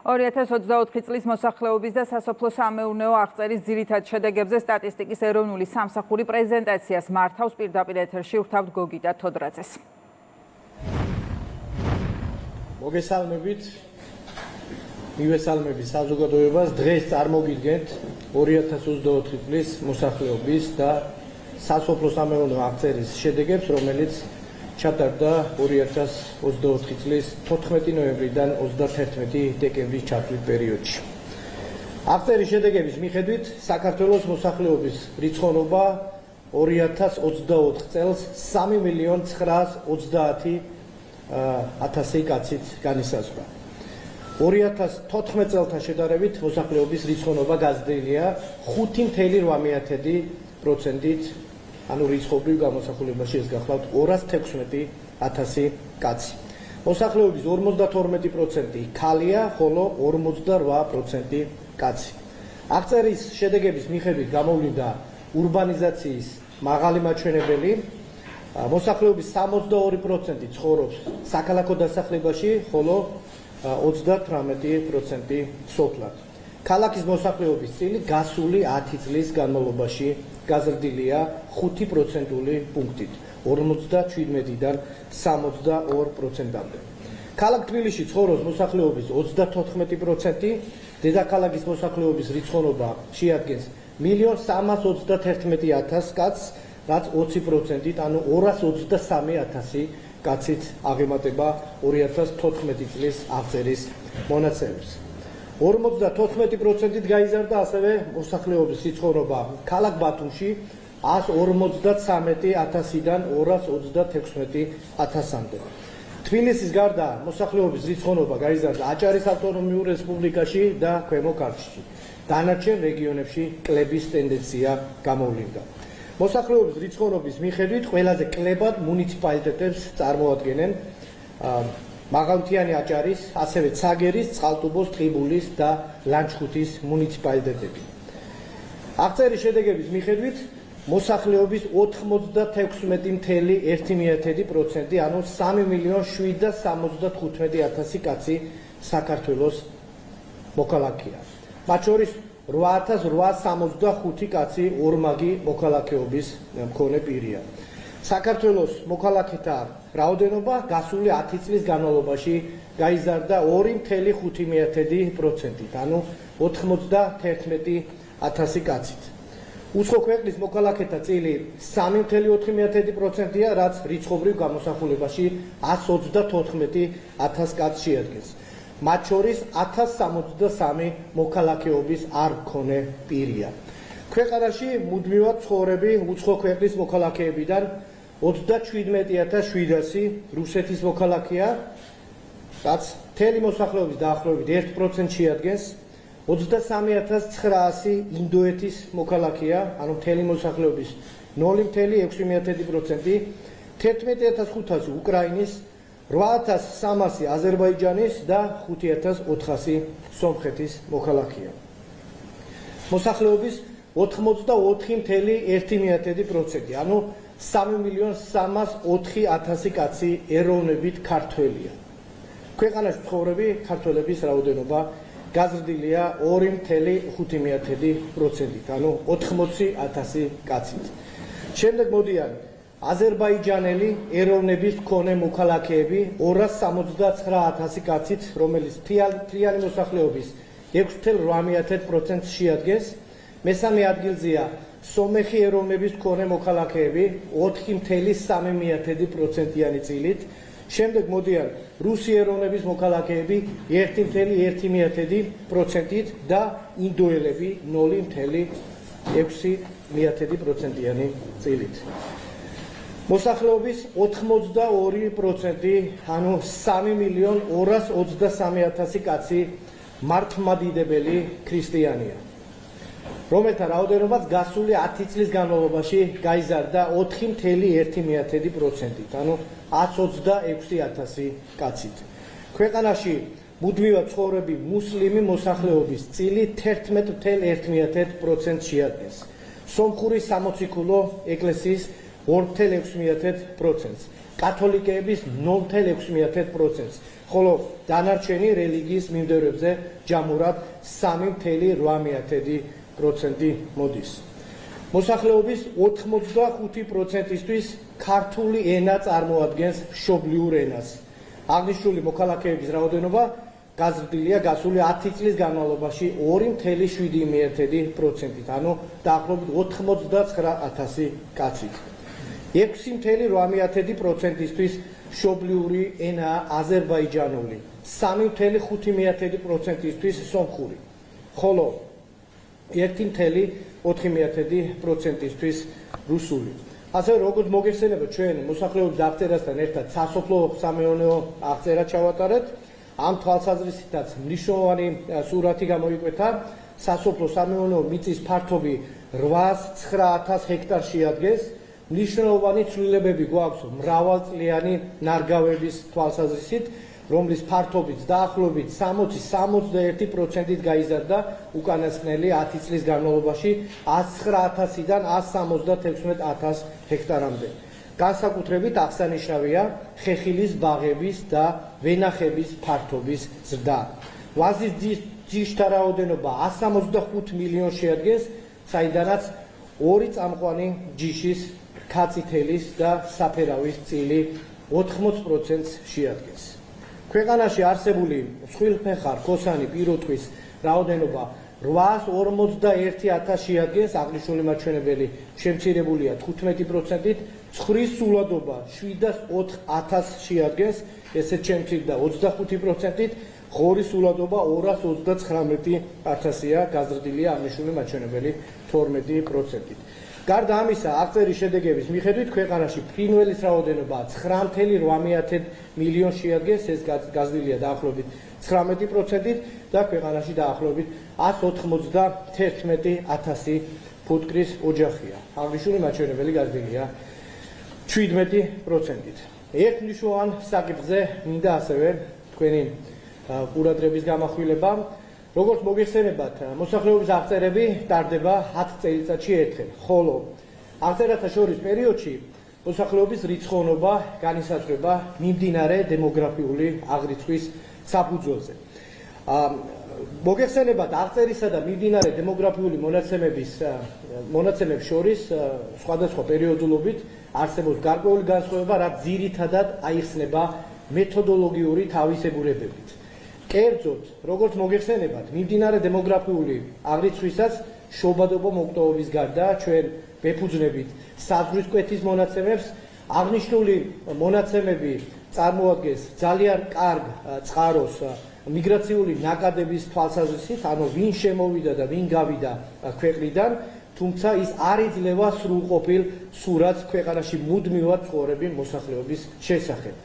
2024 წლის მოსახლეობის და სასოფლო-სამეურნეო აღწერის ძირითად შედეგებზე სტატისტიკის ეროვნული სამსახური პრეზენტაციას მართავს პირდაპირ ეთერში ვთავთ გოგიტა თოდრაძეს. მოგესალმებით. მივესალმებით საზოგადოებას. დღეს წარმოგიდგენთ 2024 წლის მოსახლეობის და სასოფლო-სამეურნეო აღწერის შედეგებს, რომელიც ჩატარდა 2024 წლის 14 ნოემბრიდან 31 დეკემბრის ჩათვლით პერიოდში. აღწერის შედეგების მიხედვით საქართველოს მოსახლეობის რიცხოვნობა 2024 წელს 3.930.000 კაცით განისაზღვრა. 2014 წელთან შედარებით მოსახლეობის რიცხოვნობა გაზრდილია 5.8%-ით, ანუ რიცხობრივ გამოსახულებაში ეს გახლავთ 216.000 კაცი. მოსახლეობის 52% ქალია, ხოლო 48% კაცი. აღწერის შედეგების მიხედვით გამოვლინდა ურბანიზაციის მაღალი მაჩვენებელი. მოსახლეობის 62% ცხოვრობს საქალაქო დასახლებაში, ხოლო 38% სოფლად. ქალაქის მოსახლეობის წილი გასული 10 წლის განმავლობაში გაზრდილია 5%-ული პუნქტით, 57-დან 62%-მდე. ქალაქ თბილისში ცხოვრობს მოსახლეობის 34%, დედაქალაქის მოსახლეობის რიცხოვნობა შეადგენს 1.321.000 კაცს, რაც 20%-ით, ანუ 223.000 კაცით აღემატება 2014 წლის აღწერის მონაცემებს. 54%-ით გაიზარდა ასევე მოსახლეობის რიცხოვნობა ქალაქ ბათუმში 153.000-დან 236.000-მდე. თბილისის გარდა მოსახლეობის რიცხოვნობა გაიზარდა აჭარის ავტონომიურ რესპუბლიკაში და ქვემო ქართლში. დანარჩენ რეგიონებში კლების ტენდენცია გამოვლინდა. მოსახლეობის რიცხოვნობის მიხედვით ყველაზე კლებად მუნიციპალიტეტებს წარმოადგენენ მაღალმთიანი აჭარის, ასევე ცაგერის, წყალტუბოს, ტყიბულის და ლანჩხუთის მუნიციპალიტეტები. აღწერის შედეგების მიხედვით მოსახლეობის 96.1%, ანუ 3.765.000 კაცი საქართველოს მოქალაქეა. მათ შორის 8.865 კაცი ორმაგი მოქალაქეობის მქონე პირია. საქართველოს მოქალაქეთა რაოდენობა გასული 10 წლის განმავლობაში გაიზარდა 2.5%-ით, ანუ 91.000 კაცით. უცხო ქვეყნის მოქალაქეთა წილი 3.4%-ია, რაც რიცხობრივ გამოსახულებაში 134.000 კაცს შეადგენს. მათ შორის 1063 მოქალაქეობის არ მქონე პირია. ქვეყანაში მუდმივად ცხოვრები უცხო ქვეყნის მოქალაქეებიდან 37.700 რუსეთის მოქალაქეა, რაც მთელი მოსახლეობის დაახლოებით 1% შეადგენს. 23.900 ინდოეთის მოქალაქეა, ანუ მთელი მოსახლეობის 0.6%, 11.500 უკრაინის, 8.300 აზერბაიჯანის და 5.400 სომხეთის მოქალაქეა. მოსახლეობის 84.1%, ანუ 3.304.000 კაცი ეროვნებით ქართველია. ქვეყანაში მცხოვრები ქართველების რაოდენობა გაზრდილია 2.5%-ით, ანუ 80.000 კაცით. შემდეგ მოდიან აზერბაიჯანელი ეროვნების მქონე მოქალაქეები 269.000 კაცით, რომელიც მთლიანი მოსახლეობის 6.8%-ს შეადგენს. მესამე ადგილზეა სომეხი ეროვნების მქონე მოქალაქეები 4.3%-იანი წილით. შემდეგ მოდიან რუსი ეროვნების მოქალაქეები 1.1%-ით და ინდოელები 0.6%-იანი წილით. მოსახლეობის 82%, ანუ 3.223.000 კაცი მართლმადიდებელი ქრისტიანია, რომელთა რაოდენობაც გასული 10 წლის განმავლობაში გაიზარდა 4.1%-ით, ანუ 126.000 კაცით. ქვეყანაში მუდმივად ცხოვრები მუსლიმი მოსახლეობის წილი 11.1%-ს შეადგენს. სომხური სამოციქულო ეკლესიის 2.6%, კათოლიკეების 0.6%, ხოლო დანარჩენი რელიგიის მიმდევრებზე ჯამურად 3.8% მოდის. მოსახლეობის 85%-ისთვის ქართული ენა წარმოადგენს მშობლიურ ენას. აღნიშნული მოქალაქეების რაოდენობა გაზრდილია გასული 10 წლის განმავლობაში 2.7%-ით, ანუ დაახლოებით 89,000 კაცით. 6.8%-ისთვის მშობლიური ენაა აზერბაიჯანული, 3.5%-ისთვის სომხური, ხოლო 1.4%-ისთვის რუსული. ასევე როგორც მოგეხსენება, ჩვენ მოსახლეობის აღწერასთან ერთად სასოფლო-სამეურნეო აღწერა ჩავატარეთ. ამ თვალსაზრისითაც მნიშვნელოვანი სურათი გამოიკვეთა. სასოფლო-სამეურნეო მიწის ფართობი 809,000 ჰექტარს შეადგენს. მნიშვნელოვანი ცვლილებები გვაქვს მრავალწლიანი ნარგავების თვალსაზრისით, რომლის ფართობიც დაახლოებით 60-61%-ით გაიზარდა უკანასკნელი 10 წლის განმავლობაში 109,000-დან 176,000 ჰექტარამდე. განსაკუთრებით აღსანიშნავია ხეხილის ბაღების და ვენახების ფართობის ზრდა. ვაზის ჯიშთა რაოდენობა 165 მილიონს შეადგენს, საიდანაც 2 წამყვანი ჯიშის, ქაცითელის და საფერავის წილი 80%-ს შეადგენს. ქვეყანაში არსებული მსხვილფეხა რქოსანი პირუტყვის რაოდენობა 841,000 შეადგენს, აღნიშნული მაჩვენებელი შემცირებულია 15%-ით, ცხრის სულადობა 704,000 შეადგენს, ესეც შემცირდა 25%-ით, ღორის სულადობა 239,000-ია, გაზრდილია აღნიშნული მაჩვენებელი 12%-ით. გარდა ამისა, აღწერის შედეგების მიხედვით ქვეყანაში ფრინველის რაოდენობა 9.8 მილიონს შეადგენს, ეს გაზრდილია დაახლოებით 19%-ით და ქვეყანაში დაახლოებით 191,000 ფუტკრის ოჯახია. აღნიშნული მაჩვენებელი გაზრდილია 17%-ით. ერთ მნიშვნელოვან საკითხზე მინდა ასევე თქვენი ყურადღების გამახვილება. როგორც მოგეხსენებათ, მოსახლეობის აღწერები ტარდება 10 წელიწადში ერთხელ, ხოლო აღწერათა შორის პერიოდში მოსახლეობის რიცხოვნობა განისაზღვრება მიმდინარე დემოგრაფიული აღრიცხვის საფუძველზე. მოგეხსენებათ, აღწერისა და მიმდინარე დემოგრაფიული მონაცემების შორის სხვადასხვა პერიოდულობით არსებობს გარკვეული განსხვავება, რაც ძირითადად აიხსნება მეთოდოლოგიური თავისებურებებით. კერძოდ, როგორც მოგეხსენებათ, მიმდინარე დემოგრაფიული აღრიცხვისას შობადობა მოკტოობის გარდა ჩვენ ვეფუძნებით საზღვრის კვეთის მონაცემებს. აღნიშნული მონაცემები წარმოადგენს ძალიან კარგ წყაროს მიგრაციული ნაკადების თვალსაზრისით, ანუ ვინ შემოვიდა და ვინ გავიდა ქვეყნიდან, თუმცა ის არ იძლევა სრულყოფილ სურათს ქვეყანაში მუდმივად ცხოვრები მოსახლეობის შესახებ.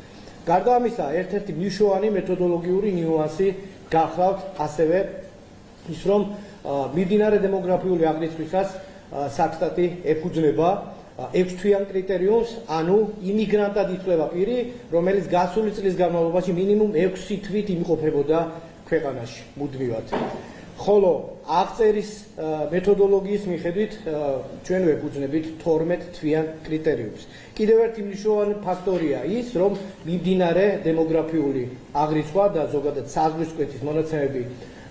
გარდა ამისა, ერთ-ერთი მნიშვნელოვანი მეთოდოლოგიური ნიუანსი გახლავთ ასევე ის, რომ მიმდინარე დემოგრაფიული აღრიცხვისას საქსტატი ეფუძნება 6-თვიან კრიტერიუმს, ანუ იმიგრანტად ითვლება პირი, რომელიც გასული წლის განმავლობაში მინიმუმ 6 თვით იმყოფებოდა ქვეყანაში მუდმივად. ხოლო აღწერის მეთოდოლოგიის მიხედვით ჩვენ ვეფუძნებით 12-თვიან კრიტერიუმს. კიდევ ერთი მნიშვნელოვანი ფაქტორია ის, რომ მიმდინარე დემოგრაფიული აღრიცხვა და ზოგადად საზღვრის კვეთის მონაცემები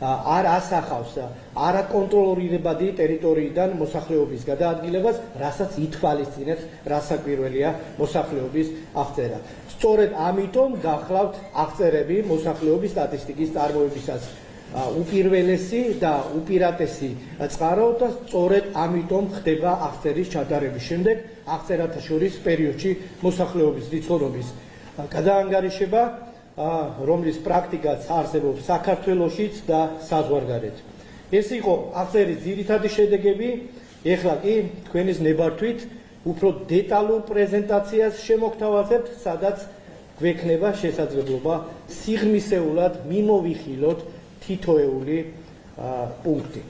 არ ასახავს არაკონტროლირებადი ტერიტორიიდან მოსახლეობის გადაადგილებას, რასაც ითვალისწინებს, რასაკვირველია მოსახლეობის აღწერა. სწორედ ამიტომ გახლავთ აღწერები მოსახლეობის სტატისტიკის წარმოებისას უპირველესი და უპირატესი წყარო და სწორედ ამიტომ ხდება აღწერის ჩატარების შემდეგ აღწერათა შორის პერიოდში მოსახლეობის რიცხოვნობის გადაანგარიშება, რომლის პრაქტიკაც არსებობს საქართველოშიც და საზღვარგარეთ. ეს იყო აღწერის ძირითადი შედეგები. ეხლა კი თქვენის ნებართვით უფრო დეტალურ პრეზენტაციას შემოგთავაზებთ, სადაც გვექნება შესაძლებლობა სიღრმისეულად მიმოვიხილოთ თითოეული პუნქტი.